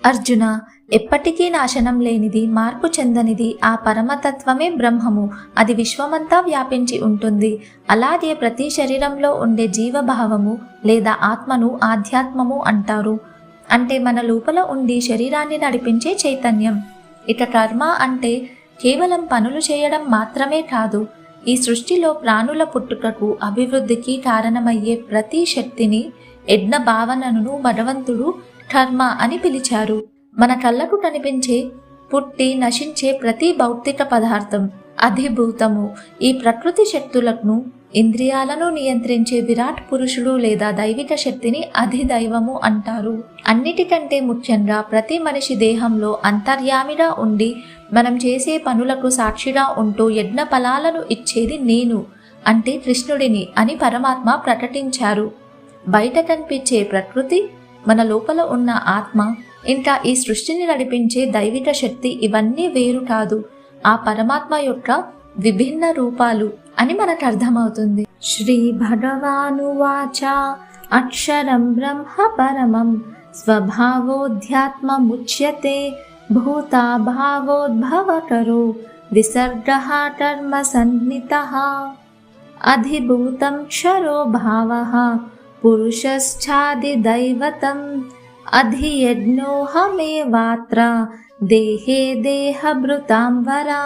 అర్జున, ఎప్పటికీ నాశనం లేనిది, మార్పు చెందనిది ఆ పరమతత్వమే బ్రహ్మము. అది విశ్వమంతా వ్యాపించి ఉంటుంది. అలాగే ప్రతి శరీరంలో ఉండే జీవభావము లేదా ఆత్మను ఆధ్యాత్మము అంటారు. అంటే మన లోపల ఉండి శరీరాన్ని నడిపించే చైతన్యం. ఇక కర్మ అంటే కేవలం పనులు చేయడం మాత్రమే కాదు. ఈ సృష్టిలో ప్రాణుల పుట్టుకకు, అభివృద్ధికి కారణమయ్యే ప్రతి శక్తిని, యజ్ఞ భావనను భగవంతుడు కర్మ అని పిలిచారు. మన కళ్ళకు కనిపించే, పుట్టి నశించే ప్రతి భౌతిక పదార్థం అధిభూతము. ఈ ప్రకృతి శక్తులను, ఇంద్రియాలను నియంత్రించే విరాట్ పురుషుడు లేదా దైవిక శక్తిని అధిదైవము అంటారు. అన్నిటికంటే ముఖ్యంగా ప్రతి మనిషి దేహంలో అంతర్యామిగా ఉండి మనం చేసే పనులకు సాక్షిగా ఉంటూ యజ్ఞ ఫలాలను ఇచ్చేది నేను, అంటే కృష్ణుడిని అని పరమాత్మ ప్రకటించారు. బయట కనిపించే ప్రకృతి, మన లోపల ఉన్న ఆత్మ, ఇంకా ఈ సృష్టిని నడిపించే దైవిక శక్తి ఇవన్నీ వేరు కాదు, ఆ పరమాత్మ యొక్క విభిన్న రూపాలు అని మనకు అర్థమవుతుంది. శ్రీ భగవానువాచ అక్షరం బ్రహ్మ పరమం స్వభావోధ్యాత్మముచ్యతే భూతాభావోద్భవకరో విసర్గః కర్మ సన్నితః అధిభూతం క్షరో భావః పురుషశ్చాదిదైవతం అధియజ్ఞోహమేవాత్ర దేహే దేహభృతాం వరా.